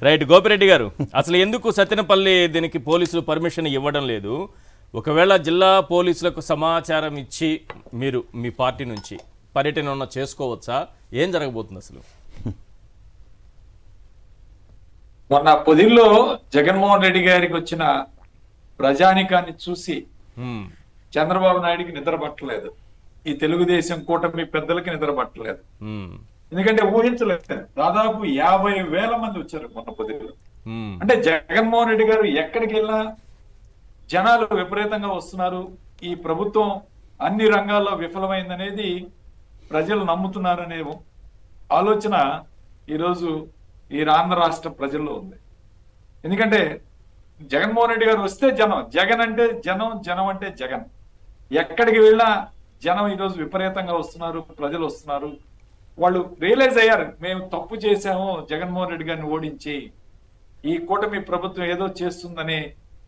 Right Gopireddy గారు, అసలు ఎందుకు సత్తెనపల్లి దీనికి పోలీసులు పర్మిషన్ ఇవ్వడం లేదు? ఒకవేళ జిల్లా పోలీసులకు సమాచారం ఇచ్చి మీరు మీ పార్టీ నుంచి పర్యటన చేసుకోవచ్చా? ఏం జరగబోతుంది అసలు? మొన్న పొదిల్లో జగన్మోహన్ రెడ్డి గారికి వచ్చిన ప్రజానికాన్ని చూసి చంద్రబాబు నాయుడికి నిద్ర పట్టలేదు, ఈ తెలుగుదేశం కూటమి పెద్దలకి నిద్ర పట్టలేదు. ఎందుకంటే ఊహించలేదు, దాదాపు 50,000 మంది వచ్చారు మొన్న పొదిల్లో. అంటే జగన్మోహన్ రెడ్డి గారు ఎక్కడికి వెళ్ళినా జనాలు విపరీతంగా వస్తున్నారు, ఈ ప్రభుత్వం అన్ని రంగాల్లో విఫలమైందనేది ప్రజలు నమ్ముతున్నారనే ఆలోచన ఈరోజు ఈ ఆంధ్ర రాష్ట్ర ప్రజల్లో ఉంది. ఎందుకంటే జగన్మోహన్ రెడ్డి గారు వస్తే జనం, జగన్ అంటే జనం, జనం అంటే జగన్. ఎక్కడికి వెళ్ళినా జనం ఈరోజు విపరీతంగా వస్తున్నారు, ప్రజలు వస్తున్నారు. వాళ్ళు రియలైజ్ అయ్యారు, మేము తప్పు చేశాము, జగన్మోహన్ రెడ్డి గారిని ఓడించి ఈ కూటమి ప్రభుత్వం ఏదో చేస్తుందని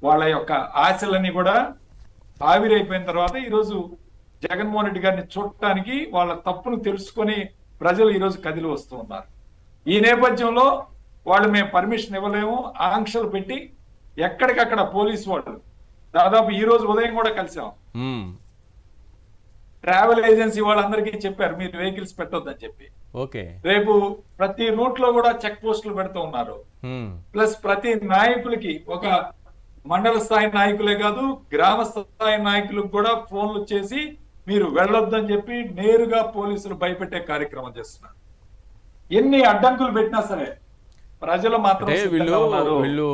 వాళ్ళ యొక్క ఆశలన్నీ కూడా ఆవిరైపోయిన తర్వాత ఈరోజు జగన్మోహన్ రెడ్డి గారిని చూడటానికి వాళ్ళ తప్పును తెలుసుకొని ప్రజలు ఈరోజు కదిలి వస్తూ ఉన్నారు. ఈ నేపథ్యంలో వాళ్ళు మేము పర్మిషన్ ఇవ్వలేము, ఆంక్షలు పెట్టి ఎక్కడికక్కడ పోలీసు వాళ్ళు దాదాపు ఈ రోజు ఉదయం కూడా కలిసాం. ట్రావెల్ ఏజెన్సీ వాళ్ళందరికీ చెప్పారు మీరు వెహికల్స్ పెట్టొద్దని చెప్పి. రేపు ప్రతి రూట్ లో కూడా చెక్ పోస్టులు పెడుతూ ఉన్నారు. ప్లస్ ప్రతి నాయకులకి, ఒక మండల స్థాయి నాయకులే కాదు గ్రామ స్థాయి నాయకులకు కూడా ఫోన్లు చేసి మీరు వెళ్ళొద్దని చెప్పి నేరుగా పోలీసులు భయపెట్టే కార్యక్రమం చేస్తున్నారు. ఎన్ని అడ్డంకులు పెట్టినా సరే ప్రజలు మాత్రం వీళ్ళు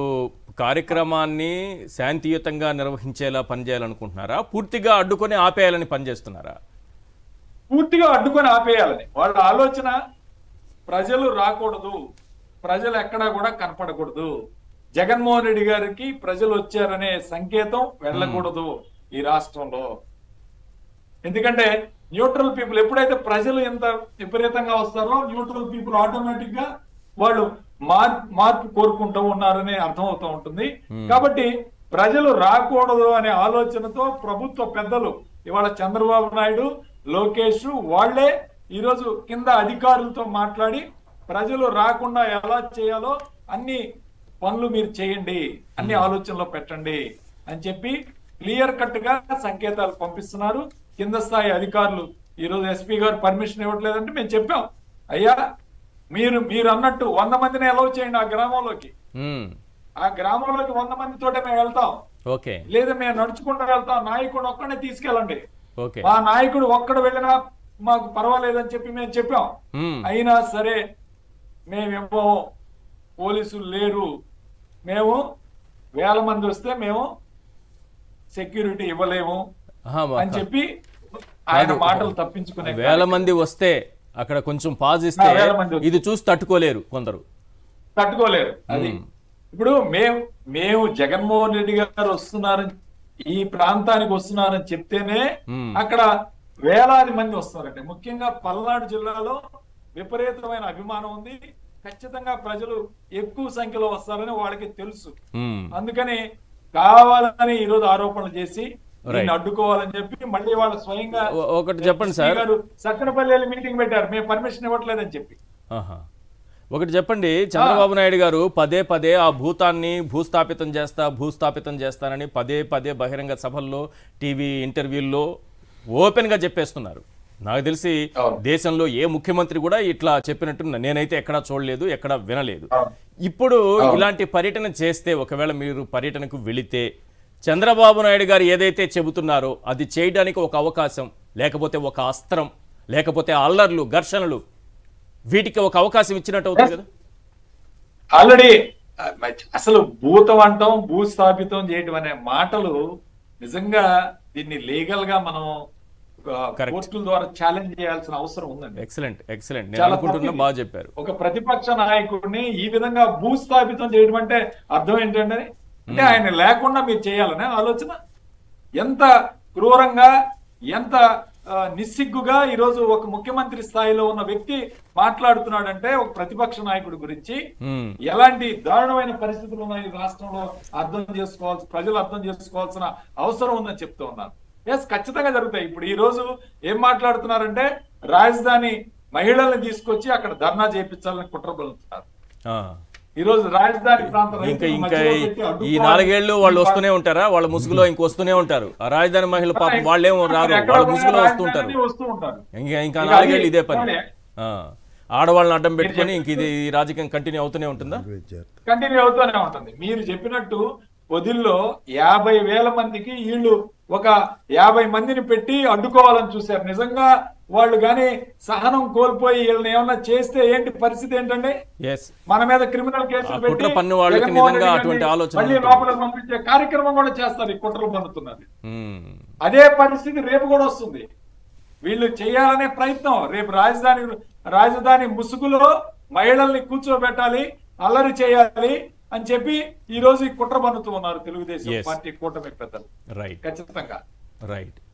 కార్యక్రమాన్ని శాంతియుతంగా నిర్వహించేలా పనిచేయాలనుకుంటున్నారా? పూర్తిగా అడ్డుకొని ఆపేయాలని పనిచేస్తున్నారా? పూర్తిగా అడ్డుకొని ఆపేయాలని వాళ్ళ ఆలోచన. ప్రజలు రాకూడదు, ప్రజలు ఎక్కడా కూడా కనపడకూడదు, జగన్మోహన్ రెడ్డి గారికి ప్రజలు వచ్చారనే సంకేతం వెళ్ళకూడదు ఈ రాష్ట్రంలో. ఎందుకంటే న్యూట్రల్ పీపుల్ ఎప్పుడైతే ప్రజలు ఎంత విపరీతంగా వస్తారో న్యూట్రల్ పీపుల్ ఆటోమేటిక్ గా వాళ్ళు మార్పు కోరుకుంటూ ఉన్నారని అర్థమవుతూ ఉంటుంది. కాబట్టి ప్రజలు రాకూడదు అనే ఆలోచనతో ప్రభుత్వ పెద్దలు ఇవాళ చంద్రబాబు నాయుడు, లోకేష్ వాళ్లే ఈరోజు కింద అధికారులతో మాట్లాడి ప్రజలు రాకుండా ఎలా చేయాలో అన్ని పనులు మీరు చేయండి, అన్ని ఆలోచనలో పెట్టండి అని చెప్పి క్లియర్ కట్ గా సంకేతాలు పంపిస్తున్నారు. కింద స్థాయి అధికారులు ఈరోజు ఎస్పీ గారు పర్మిషన్ ఇవ్వట్లేదంటే మేము చెప్పాం, అయ్యా మీరు అన్నట్టు 100 మందిని అలౌ చేయండి ఆ గ్రామంలోకి, ఆ గ్రామంలోకి 100 మందితోటే మేము వెళ్తాం, లేదా మేము నడుచుకుంటూ వెళ్తాం, నాయకుడు ఒక్కడే తీసుకెళ్ళండి, మా నాయకుడు ఒక్కడు వెళ్ళినా మాకు పర్వాలేదని చెప్పి మేము చెప్పాం. అయినా సరే మేమేమో పోలీసులు లేరు, మేము 1000 మంది వస్తే మేము సెక్యూరిటీ ఇవ్వలేము అని చెప్పి ఆయన మాటలు తప్పించుకునే. 1000 మంది వస్తే అక్కడ కొంచెం పాజ్ ఇస్తే ఇది చూసి తట్టుకోలేరు, కొందరు తట్టుకోలేరు. అది ఇప్పుడు మేము జగన్మోహన్ రెడ్డి గారు వస్తున్నారని, ఈ ప్రాంతానికి వస్తున్నారని చెప్తేనే అక్కడ వేలాది మంది వస్తున్నారంటే, ముఖ్యంగా పల్నాడు జిల్లాలో విపరీతమైన అభిమానం ఉంది. ఖచ్చితంగా ప్రజలు ఎక్కువ సంఖ్యలో వస్తారని వాళ్ళకి తెలుసు. అందుకని కావాలని ఈరోజు ఆరోపణలు చేసి అడ్డుకోవాలని చెప్పి మళ్ళీ వాళ్ళ స్వయంగా ఒకటి చెప్పండి సార్, సత్తెనపల్లి మీటింగ్ పెట్టారు, మేము పర్మిషన్ ఇవ్వట్లేదని చెప్పి. ఒకటి చెప్పండి, చంద్రబాబు నాయుడు గారు పదే పదే ఆ భూతాన్ని భూస్థాపితం చేస్తానని పదే బహిరంగ సభల్లో, టీవీ ఇంటర్వ్యూల్లో ఓపెన్ గా చెప్పేస్తున్నారు. నాకు తెలిసి దేశంలో ఏ ముఖ్యమంత్రి కూడా ఇట్లా చెప్పినట్టు నేనైతే ఎక్కడా చూడలేదు, ఎక్కడా వినలేదు. ఇప్పుడు ఇలాంటి పర్యటన చేస్తే, ఒకవేళ మీరు పర్యటనకు వెళితే చంద్రబాబు నాయుడు గారు ఏదైతే చెబుతున్నారో అది చేయడానికి ఒక అవకాశం, లేకపోతే ఒక అస్త్రం, లేకపోతే అల్లర్లు, ఘర్షణలు, వీటికి ఒక అవకాశం ఇచ్చినట్టు అవుతుంది కదా. ఆల్రెడీ అసలు భూతం అంటాం, భూస్థాపితం చేయడం అనే మాటలు నిజంగా దీన్ని లీగల్ గా మనం కోర్టుల ద్వారా ఛాలెంజ్ చేయాల్సిన అవసరం ఉందండి. ఎక్సలెంట్ నేను అనుకుంటున్నా, బాగా చెప్పారు. ఒక ప్రతిపక్ష నాయకుడిని ఈ విధంగా భూస్థాపితం చేయడం అంటే అర్థం ఏంటంటే, అంటే ఆయన లేకుండా మీరు చేయాలనే ఆలోచన. ఎంత క్రూరంగా, ఎంత నిస్సిగ్గుగా ఈరోజు ఒక ముఖ్యమంత్రి స్థాయిలో ఉన్న వ్యక్తి మాట్లాడుతున్నాడంటే ఒక ప్రతిపక్ష నాయకుడి గురించి ఎలాంటి దారుణమైన పరిస్థితులు ఉన్నాయి రాష్ట్రంలో ప్రజలు అర్థం చేసుకోవాల్సిన అవసరం ఉందని చెప్తూ ఉన్నారు. ఎస్, ఖచ్చితంగా జరుగుతాయి. ఇప్పుడు ఈ రోజు ఏం మాట్లాడుతున్నారంటే రాజధాని మహిళల్ని తీసుకొచ్చి అక్కడ ధర్నా చేయించాలని కుట్ర పలుకుతున్నారు. ఈ రోజు రాజధాని ప్రాంత ఇంకా రైతులను ఇంకా మధ్యలో పెట్టి ఈ అడ్డుకోవాలి. 4 ఏళ్ళు వాళ్ళు వస్తూనే ఉంటారా? వాళ్ళ ముసుగులో ఇంక వస్తూనే ఉంటారు. ఆ రాజధాని మహిళ పాపం వాళ్ళేమో రారు, ఎక్కడ వాళ్ళ పోయినా ముసుగులో వస్తూ ఉంటారు. రాజధాని వస్తూ ఉంటారు. ఇంకా ఇక 4 ఏళ్ళు అది ఇదే పని. పోనీ. ఆ, ఆడవాళ్ళని అడ్డం పెట్టుకొని ఇంక ఇది ఈ రాజకీయం కంటిన్యూ అవుతూనే ఉంటుందా? కంటిన్యూ అవుతూనే ఉంటుంది. మీరు చెప్పినట్టు పొదిల్లో 50,000 మందికి వీళ్ళు ఒక 50 మందిని పెట్టి అడ్డుకోవాలని చూశారు. నిజంగా వాళ్ళు గాని సహనం కోల్పోయి వీళ్ళని ఏమన్నా చేస్తే ఏంటి పరిస్థితి ఏంటంటే ఎస్, మన మీద క్రిమినల్ కేసులు ఆ కుట్ర పెట్టి పన్ను వాళ్ళకి జగన్మోహన్ నిజంగా రెడ్డి అటువంటి గారిని ఆలోచన మళ్ళీ ఉంటుంది. లోపలికి పంపించే కార్యక్రమం కూడా చేస్తారు. ఈ కుట్రలు పన్నుతున్నది. ఉమ్, అదే పరిస్థితి రేపు కూడా వస్తుంది. వీళ్ళు చేయాలనే ప్రయత్నం రేపు రాజధాని ముసుగులో మహిళల్ని కూర్చోబెట్టాలి, అల్లరి చేయాలి అని చెప్పి ఈ రోజు ఈ కుట్ర పన్నుతూ ఉన్నారు తెలుగుదేశం Yes. పార్టీ కూటమి పెద్దలు. రైట్ ఖచ్చితంగా రైట్.